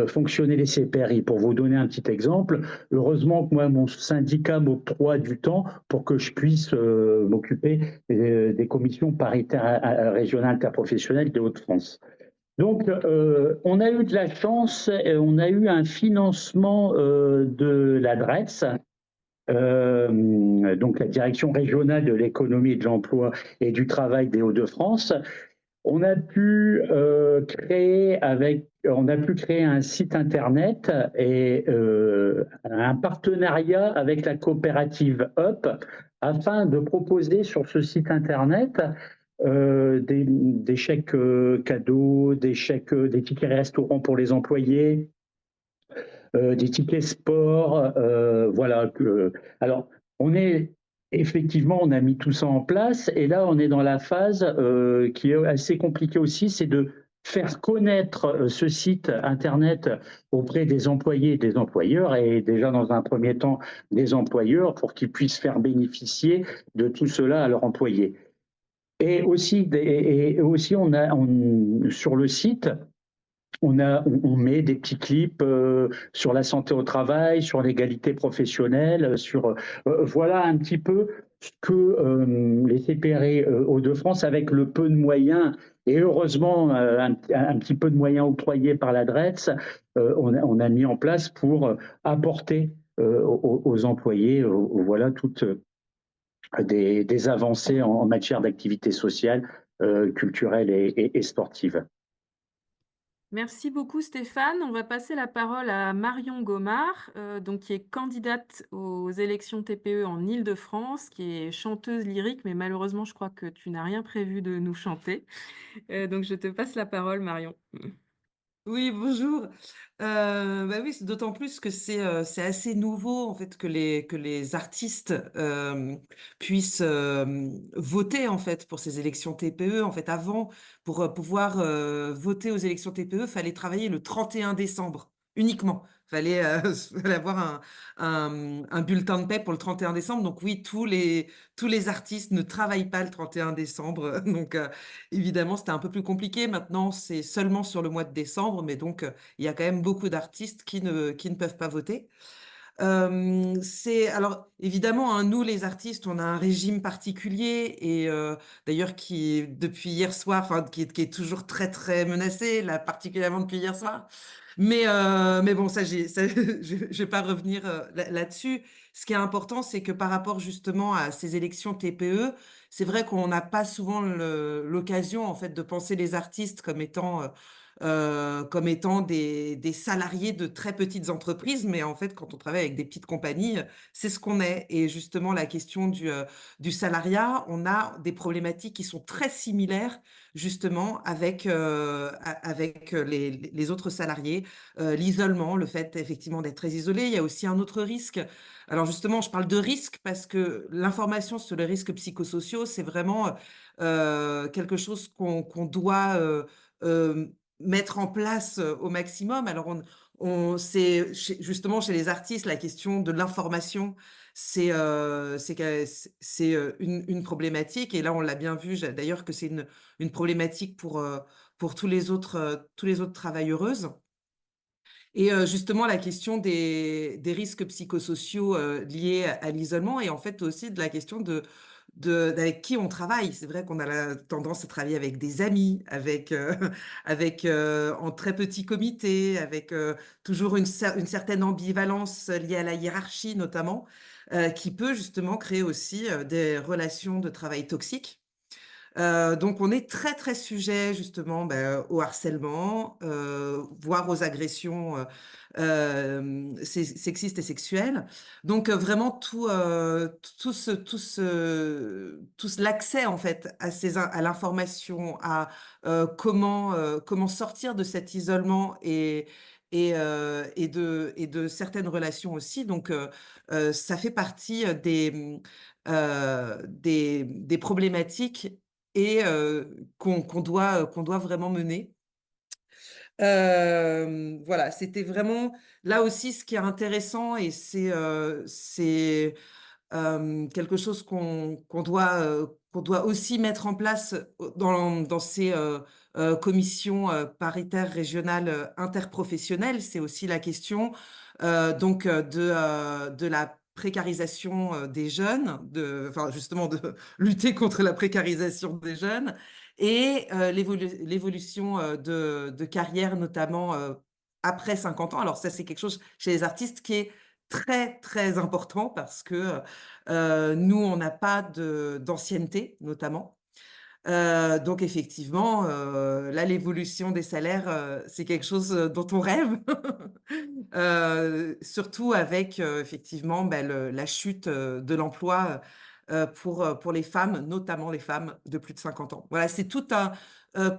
fonctionner les CPRI. Pour vous donner un petit exemple, heureusement que moi, mon syndicat m'octroie du temps pour que je puisse m'occuper des commissions paritaires régionales interprofessionnelles des Hauts-de-France. Donc, on a eu de la chance, on a eu un financement de la DRETS, donc la Direction régionale de l'économie et de l'emploi et du travail des Hauts-de-France. On a pu créer un site internet et un partenariat avec la coopérative Up afin de proposer sur ce site internet des chèques cadeaux, des tickets restaurants pour les employés, des tickets sport, voilà. Alors, effectivement, on a mis tout ça en place et là, on est dans la phase qui est assez compliquée aussi, c'est de faire connaître ce site internet auprès des employés et des employeurs, et déjà dans un premier temps des employeurs, pour qu'ils puissent faire bénéficier de tout cela à leurs employés. Et aussi, sur le site, on met des petits clips sur la santé au travail, sur l'égalité professionnelle, voilà un petit peu ce que les CPRI Hauts-de-France, avec le peu de moyens, et heureusement un petit peu de moyens octroyés par la DRETS, on a mis en place pour apporter aux employés voilà toutes des avancées en matière d'activité sociale, culturelle et sportive. Merci beaucoup Stéphane. On va passer la parole à Marion Gomard, donc qui est candidate aux élections TPE en Île-de-France, qui est chanteuse lyrique, mais malheureusement, je crois que tu n'as rien prévu de nous chanter. Donc je te passe la parole, Marion. Oui, bonjour. Bah oui, c'est d'autant plus que c'est assez nouveau en fait que les artistes puissent voter en fait pour ces élections TPE. En fait, avant, pour pouvoir voter aux élections TPE, fallait travailler le 31 décembre uniquement. Fallait avoir un bulletin de paie pour le 31 décembre. Donc oui, tous les artistes ne travaillent pas le 31 décembre. Donc évidemment, c'était un peu plus compliqué. Maintenant, c'est seulement sur le mois de décembre, mais donc il y a quand même beaucoup d'artistes qui ne peuvent pas voter. Alors évidemment, hein, nous les artistes, on a un régime particulier et d'ailleurs qui depuis hier soir, enfin qui est toujours très très menacé, là particulièrement depuis hier soir. Mais bon, je vais pas revenir là-dessus. Ce qui est important, c'est que par rapport justement à ces élections TPE, c'est vrai qu'on n'a pas souvent l'occasion en fait de penser les artistes comme étant des salariés de très petites entreprises, mais en fait, quand on travaille avec des petites compagnies, c'est ce qu'on est. Et justement, la question du salariat, on a des problématiques qui sont très similaires, justement, avec les autres salariés. L'isolement, le fait effectivement d'être très isolé. Il y a aussi un autre risque. Alors justement, je parle de risque parce que l'information sur les risques psychosociaux, c'est vraiment quelque chose qu'on doit euh, mettre en place au maximum. Alors, justement chez les artistes, la question de l'information, c'est une problématique. Et là, on l'a bien vu, d'ailleurs, que c'est une problématique pour tous les autres travailleuses. Et justement, la question des risques psychosociaux liés à l'isolement et en fait aussi de la question d'avec qui on travaille. C'est vrai qu'on a la tendance à travailler avec des amis, en très petits comités, avec toujours une certaine ambivalence liée à la hiérarchie notamment, qui peut justement créer aussi des relations de travail toxiques. Donc, on est très, très sujet justement au harcèlement, voire aux agressions sexistes et sexuelles. Donc, vraiment l'accès en fait à l'information, à comment sortir de cet isolement et de certaines relations aussi. Donc, ça fait partie des problématiques et qu'on doit vraiment mener. Voilà, c'était vraiment là aussi ce qui est intéressant et c'est quelque chose qu'on doit aussi mettre en place dans ces commissions paritaires régionales interprofessionnelles. C'est aussi la question de la précarisation des jeunes, enfin justement de lutter contre la précarisation des jeunes et l'évolution de carrière notamment après 50 ans. Alors ça, c'est quelque chose chez les artistes qui est très, très important parce que nous, on n'a pas d'ancienneté, notamment. Donc effectivement, là, l'évolution des salaires, c'est quelque chose dont on rêve, surtout avec effectivement la chute de l'emploi pour les femmes, notamment les femmes de plus de 50 ans. Voilà, c'est tout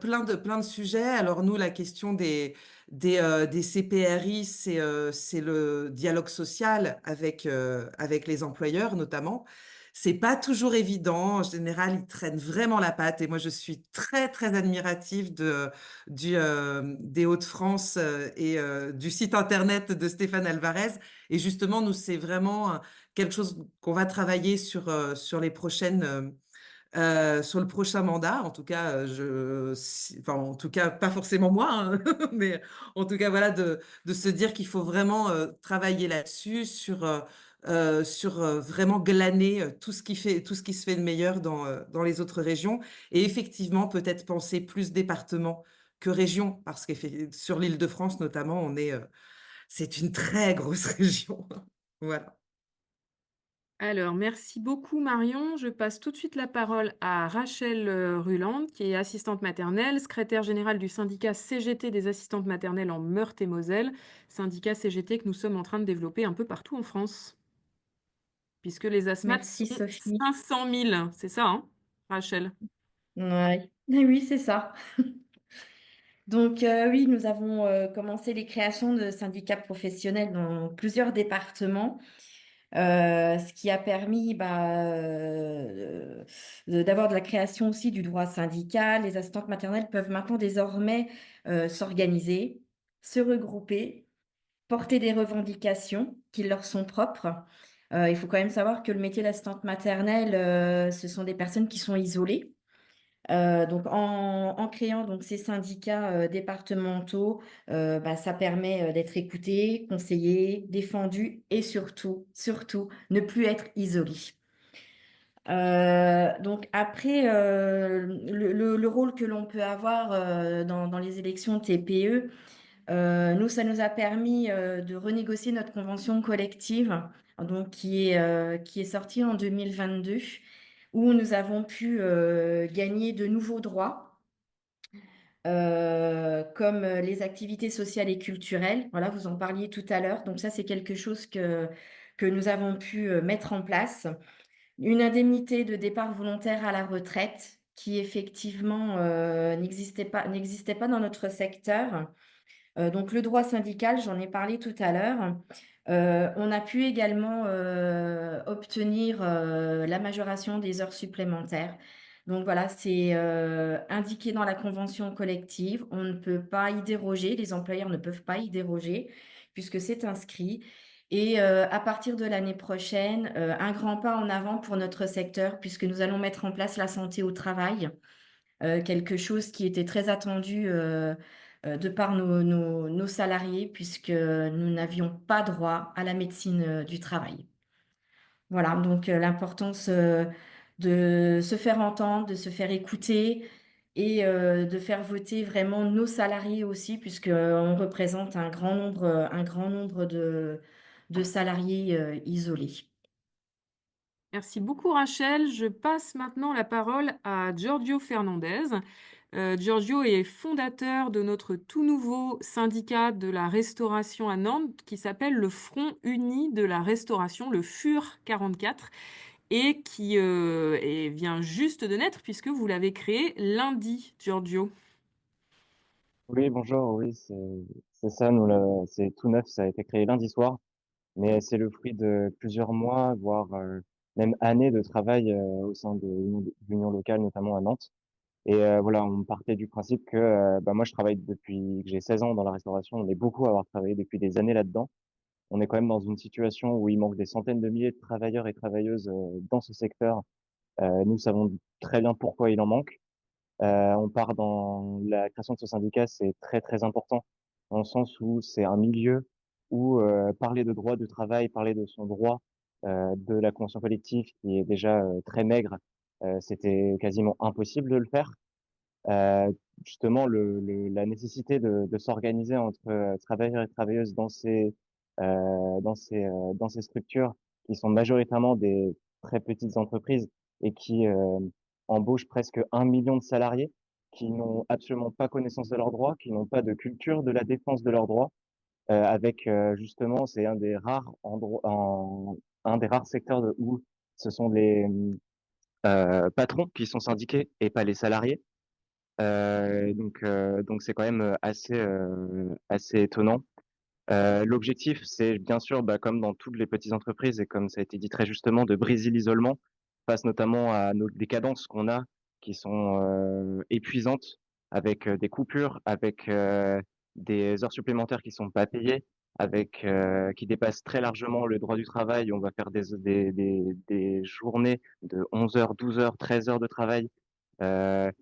plein de sujets. Alors nous, la question des CPRI, c'est le dialogue social avec les employeurs notamment. C'est pas toujours évident. En général, ils traînent vraiment la patte. Et moi, je suis très, très admirative des Hauts-de-France et du site internet de Stéphane Alvarez. Et justement, nous, c'est vraiment quelque chose qu'on va travailler sur les prochaines sur le prochain mandat. En tout cas, enfin, en tout cas, pas forcément moi, hein, mais en tout cas, voilà, de se dire qu'il faut vraiment travailler là-dessus, sur vraiment glaner tout ce qui se fait de meilleur dans les autres régions. Et effectivement, peut-être penser plus département que région, parce que sur l'Île-de-France, notamment, c'est une très grosse région. Voilà. Alors, merci beaucoup Marion. Je passe tout de suite la parole à Rachel Ruland, qui est assistante maternelle, secrétaire générale du syndicat CGT des assistantes maternelles en Meurthe-et-Moselle, syndicat CGT que nous sommes en train de développer un peu partout en France, puisque les ASMAT Merci sont Sophie. 500 000, c'est ça, hein, Rachel? Ouais. Oui, c'est ça. Donc oui, nous avons commencé les créations de syndicats professionnels dans plusieurs départements, ce qui a permis d'avoir de la création aussi du droit syndical. Les assistantes maternelles peuvent maintenant désormais s'organiser, se regrouper, porter des revendications qui leur sont propres. Il faut quand même savoir que le métier d'assistante maternelle, ce sont des personnes qui sont isolées. Donc en créant donc ces syndicats départementaux, ça permet d'être écouté, conseillé, défendu et surtout, surtout, ne plus être isolé. Donc après, le rôle que l'on peut avoir dans les élections TPE, nous, ça nous a permis de renégocier notre convention collective, donc qui est sortie en 2022, où nous avons pu gagner de nouveaux droits, comme les activités sociales et culturelles. Voilà, vous en parliez tout à l'heure. Donc ça, c'est quelque chose que nous avons pu mettre en place. Une indemnité de départ volontaire à la retraite qui effectivement n'existait pas dans notre secteur. Donc le droit syndical, j'en ai parlé tout à l'heure. On a pu également obtenir la majoration des heures supplémentaires. Donc voilà, c'est indiqué dans la convention collective. On ne peut pas y déroger, les employeurs ne peuvent pas y déroger puisque c'est inscrit. Et à partir de l'année prochaine, un grand pas en avant pour notre secteur puisque nous allons mettre en place la santé au travail, quelque chose qui était très attendu de par nos salariés, puisque nous n'avions pas droit à la médecine du travail. Voilà, donc l'importance de se faire entendre, de se faire écouter et de faire voter vraiment nos salariés aussi, puisqu'on représente un grand nombre de salariés isolés. Merci beaucoup Rachel. Je passe maintenant la parole à Giorgio Fernandez. Giorgio est fondateur de notre tout nouveau syndicat de la restauration à Nantes qui s'appelle le Front Uni de la Restauration, le FUR 44, et qui vient juste de naître puisque vous l'avez créé lundi, Giorgio. Oui, bonjour, oui, c'est ça, c'est tout neuf, ça a été créé lundi soir, mais c'est le fruit de plusieurs mois, voire même années de travail au sein de l'union locale, notamment à Nantes. Et voilà, on partait du principe que moi je travaille depuis que j'ai 16 ans dans la restauration, on est beaucoup à avoir travaillé depuis des années là-dedans. On est quand même dans une situation où il manque des centaines de milliers de travailleurs et travailleuses dans ce secteur. Nous savons très bien pourquoi il en manque. On part dans la création de ce syndicat, c'est très très important dans le sens où c'est un milieu où parler de droit du travail, parler de son droit, de la convention collective qui est déjà très maigre, c'était quasiment impossible de le faire. Euh, Justement, la nécessité de s'organiser entre travailleurs et travailleuses dans ces structures qui sont majoritairement des très petites entreprises et qui embauchent presque 1 million de salariés qui n'ont absolument pas connaissance de leurs droits, qui n'ont pas de culture de la défense de leurs droits, avec justement, c'est un des rares secteurs où ce sont les patrons qui sont syndiqués et pas les salariés. Donc c'est quand même assez étonnant. L'objectif, c'est bien sûr, comme dans toutes les petites entreprises et comme ça a été dit très justement, de briser l'isolement face notamment à des cadences qu'on a qui sont épuisantes, avec des coupures, avec des heures supplémentaires qui sont pas payées, avec qui dépassent très largement le droit du travail. On va faire des journées de 11 heures, 12 heures, 13 heures de travail. Euh,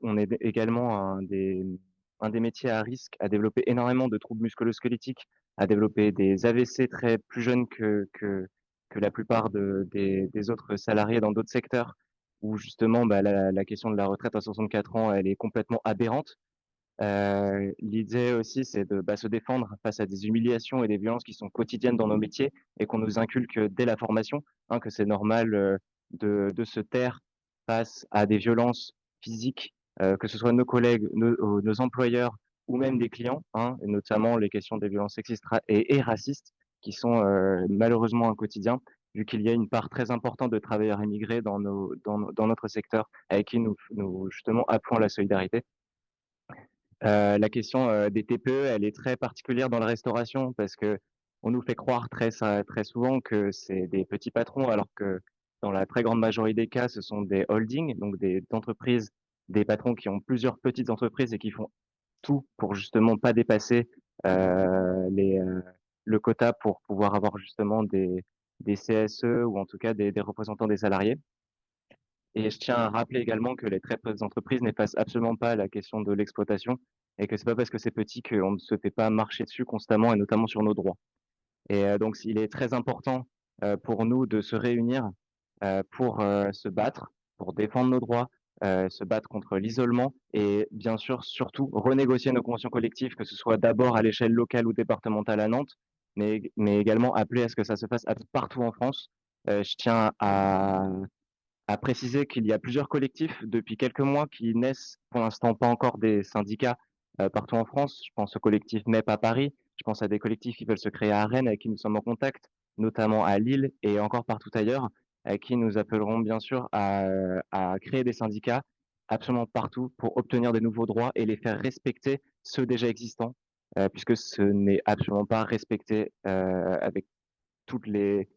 on est également un des métiers à risque, à développer énormément de troubles musculo-squelettiques, à développer des AVC très plus jeunes que la plupart des autres salariés dans d'autres secteurs, où justement la question de la retraite à 64 ans, elle est complètement aberrante. L'idée aussi, c'est de se défendre face à des humiliations et des violences qui sont quotidiennes dans nos métiers et qu'on nous inculque dès la formation, hein, que c'est normal de se taire face à des violences physiques, que ce soit nos collègues, nos employeurs ou même des clients, hein, et notamment les questions des violences sexistes et racistes qui sont malheureusement un quotidien, vu qu'il y a une part très importante de travailleurs immigrés dans notre secteur avec qui nous justement appelons à la solidarité. La question des TPE, elle est très particulière dans la restauration parce que on nous fait croire très souvent que c'est des petits patrons, alors que dans la très grande majorité des cas, ce sont des holdings, donc des entreprises, des patrons qui ont plusieurs petites entreprises et qui font tout pour justement pas dépasser le quota pour pouvoir avoir justement des CSE ou en tout cas des représentants des salariés. Et je tiens à rappeler également que les très petites entreprises n'effacent absolument pas la question de l'exploitation et que c'est pas parce que c'est petit qu'on ne se fait pas marcher dessus constamment et notamment sur nos droits. Et donc il est très important, pour nous de se réunir, pour, se battre, pour défendre nos droits, se battre contre l'isolement et bien sûr, surtout, renégocier nos conventions collectives, que ce soit d'abord à l'échelle locale ou départementale à Nantes, mais également appeler à ce que ça se fasse partout en France. Je tiens à préciser qu'il y a plusieurs collectifs depuis quelques mois qui naissent, pour l'instant pas encore des syndicats, partout en France. Je pense au collectif MEP à Paris, je pense à des collectifs qui veulent se créer à Rennes avec qui nous sommes en contact, notamment à Lille et encore partout ailleurs, avec qui nous appellerons bien sûr à créer des syndicats absolument partout pour obtenir des nouveaux droits et les faire respecter ceux déjà existants, puisque ce n'est absolument pas respecté, avec toutes les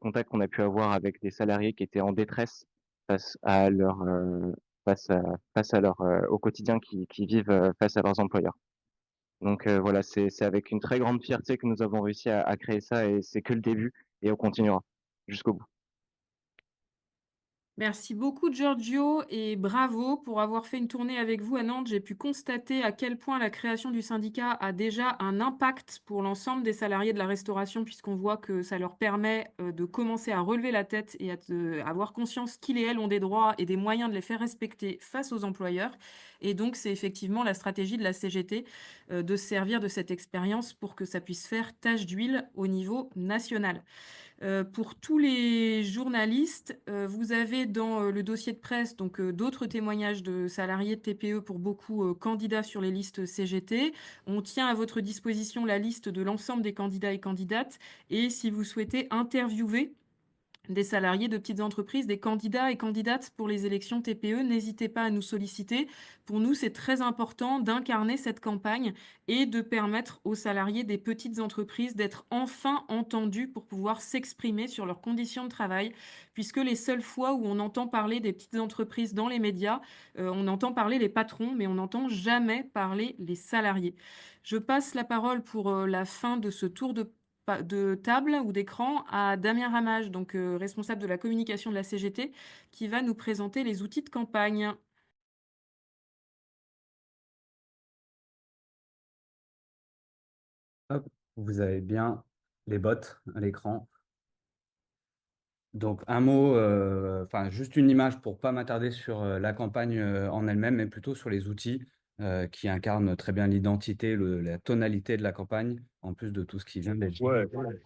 contacts qu'on a pu avoir avec des salariés qui étaient en détresse face à leur face à face à leur au quotidien qui vivent face à leurs employeurs. Donc voilà, c'est avec une très grande fierté que nous avons réussi à créer ça et c'est que le début et on continuera jusqu'au bout. Merci beaucoup Giorgio et bravo pour avoir fait une tournée avec vous à Nantes. J'ai pu constater à quel point la création du syndicat a déjà un impact pour l'ensemble des salariés de la restauration puisqu'on voit que ça leur permet de commencer à relever la tête et à avoir conscience qu'ils et elles ont des droits et des moyens de les faire respecter face aux employeurs. Et donc c'est effectivement la stratégie de la CGT de se servir de cette expérience pour que ça puisse faire tache d'huile au niveau national. Pour tous les journalistes, vous avez dans le dossier de presse donc d'autres témoignages de salariés de TPE pour beaucoup candidats sur les listes CGT. On tient à votre disposition la liste de l'ensemble des candidats et candidates et si vous souhaitez interviewer des salariés de petites entreprises, des candidats et candidates pour les élections TPE, n'hésitez pas à nous solliciter. Pour nous, c'est très important d'incarner cette campagne et de permettre aux salariés des petites entreprises d'être enfin entendus pour pouvoir s'exprimer sur leurs conditions de travail, puisque les seules fois où on entend parler des petites entreprises dans les médias, on entend parler les patrons, mais on n'entend jamais parler les salariés. Je passe la parole pour la fin de ce tour de table ou d'écran à Damien Ramage, donc responsable de la communication de la CGT, qui va nous présenter les outils de campagne. Hop, vous avez bien les bots à l'écran. Donc un mot, enfin juste une image pour pas m'attarder sur la campagne en elle-même, mais plutôt sur les outils qui incarnent très bien l'identité, la tonalité de la campagne, en plus de tout ce qui vient d'être dit.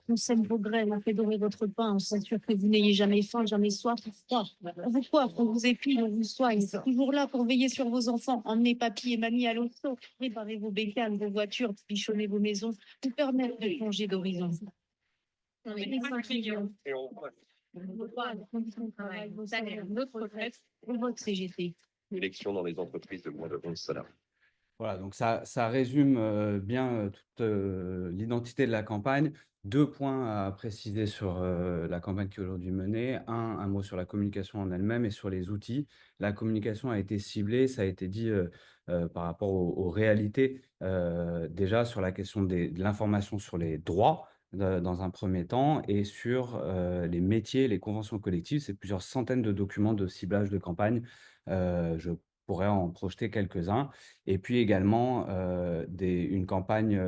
On sème vos graines, on fait dorer votre pain, on s'assure que vous n'ayez jamais faim, jamais soif. On vous coiffe, on vous épile, on vous soigne. C'est toujours là pour veiller sur vos enfants. Emmenez papy et mamie à l'hosto, réparez vos bécanes, vos voitures, bichonnez vos maisons, vous permettre de changer d'horizon. On est 5 millions. Vos droits, vos conditions de travail, vos salaires, notre retraite et votre CGT. Élection dans les entreprises de moins de 11 salariés. Voilà, donc ça résume bien toute l'identité de la campagne. 2 points à préciser sur la campagne qui est aujourd'hui menée. Un mot sur la communication en elle-même et sur les outils. La communication a été ciblée, ça a été dit par rapport aux réalités, déjà sur la question de l'information sur les droits dans un premier temps et sur les métiers, les conventions collectives. C'est plusieurs centaines de documents de ciblage de campagne. Je pourrais en projeter quelques-uns. Et puis également une campagne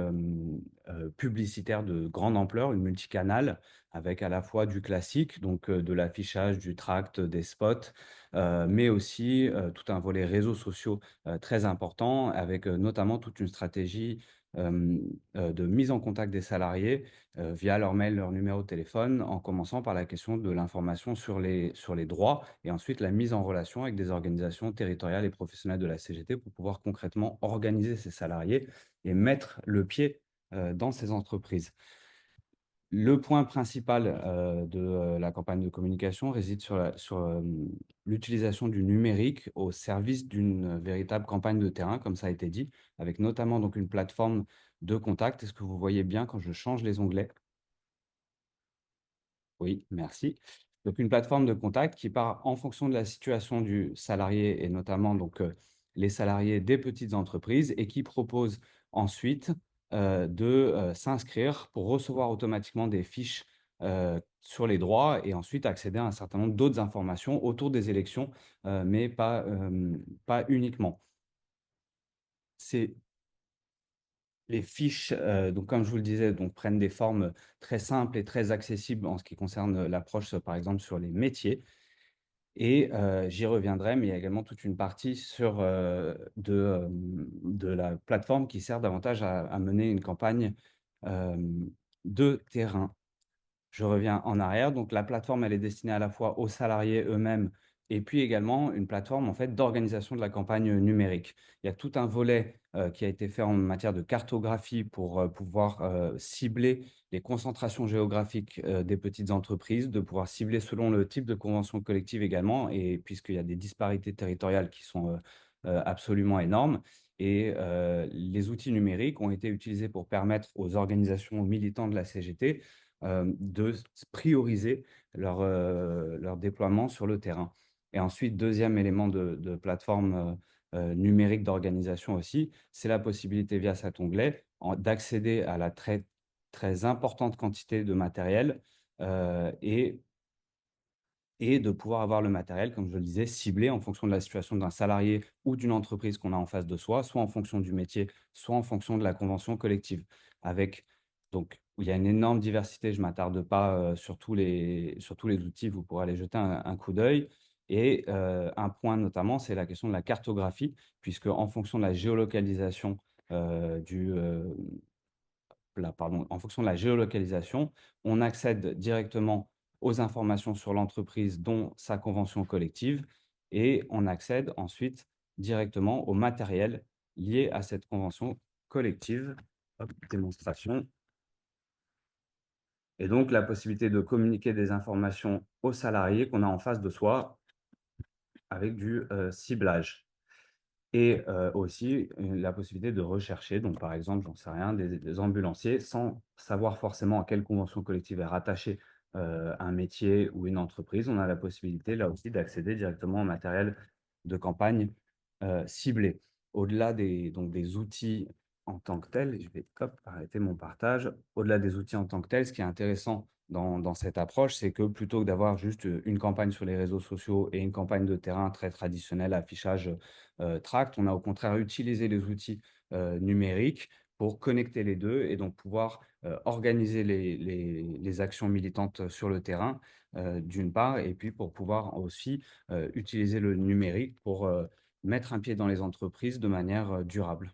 publicitaire de grande ampleur, une multicanale, avec à la fois du classique, donc de l'affichage, du tract, des spots, mais aussi tout un volet réseaux sociaux très important, avec notamment toute une stratégie de mise en contact des salariés via leur mail, leur numéro de téléphone, en commençant par la question de l'information sur les droits et ensuite la mise en relation avec des organisations territoriales et professionnelles de la CGT pour pouvoir concrètement organiser ces salariés et mettre le pied dans ces entreprises. Le point principal de la campagne de communication réside sur l'utilisation du numérique au service d'une véritable campagne de terrain, comme ça a été dit, avec notamment donc une plateforme de contact. Est-ce que vous voyez bien quand je change les onglets? Oui, merci. Donc, une plateforme de contact qui part en fonction de la situation du salarié et notamment donc, les salariés des petites entreprises et qui propose ensuite de s'inscrire pour recevoir automatiquement des fiches sur les droits et ensuite accéder à un certain nombre d'autres informations autour des élections, mais pas uniquement. Les fiches, donc comme je vous le disais, donc prennent des formes très simples et très accessibles en ce qui concerne l'approche, par exemple, sur les métiers. Et j'y reviendrai, mais il y a également toute une partie sur de la plateforme qui sert davantage à mener une campagne de terrain. Je reviens en arrière. Donc, la plateforme, elle est destinée à la fois aux salariés eux-mêmes et puis également une plateforme en fait, d'organisation de la campagne numérique. Il y a tout un volet qui a été fait en matière de cartographie pour pouvoir cibler les concentrations géographiques des petites entreprises, de pouvoir cibler selon le type de convention collective également, et puisqu'il y a des disparités territoriales qui sont absolument énormes. Et les outils numériques ont été utilisés pour permettre aux organisations militants de la CGT de prioriser leur déploiement sur le terrain. Et ensuite, deuxième élément de plateforme numérique d'organisation aussi, c'est la possibilité via cet onglet d'accéder à la très, très importante quantité de matériel et de pouvoir avoir le matériel, comme je le disais, ciblé en fonction de la situation d'un salarié ou d'une entreprise qu'on a en face de soi, soit en fonction du métier, soit en fonction de la convention collective. Donc, il y a une énorme diversité, je ne m'attarde pas sur tous les outils, vous pourrez aller jeter un coup d'œil. Et un point notamment, c'est la question de la cartographie, puisque en fonction de la géolocalisation en fonction de la géolocalisation, on accède directement aux informations sur l'entreprise, dont sa convention collective, et on accède ensuite directement au matériel lié à cette convention collective. Hop, démonstration. Et donc, la possibilité de communiquer des informations aux salariés qu'on a en face de soi avec du ciblage. Et aussi la possibilité de rechercher, donc par exemple, j'en sais rien, des ambulanciers sans savoir forcément à quelle convention collective est rattaché un métier ou une entreprise. On a la possibilité là aussi d'accéder directement au matériel de campagne ciblé. Au-delà donc, des outils en tant que tels, je vais arrêter mon partage. Au-delà des outils en tant que tels, ce qui est intéressant dans cette approche, c'est que plutôt que d'avoir juste une campagne sur les réseaux sociaux et une campagne de terrain très traditionnelle, affichage tract, on a au contraire utilisé les outils numériques pour connecter les deux et donc pouvoir organiser les actions militantes sur le terrain, d'une part, et puis pour pouvoir aussi utiliser le numérique pour mettre un pied dans les entreprises de manière durable.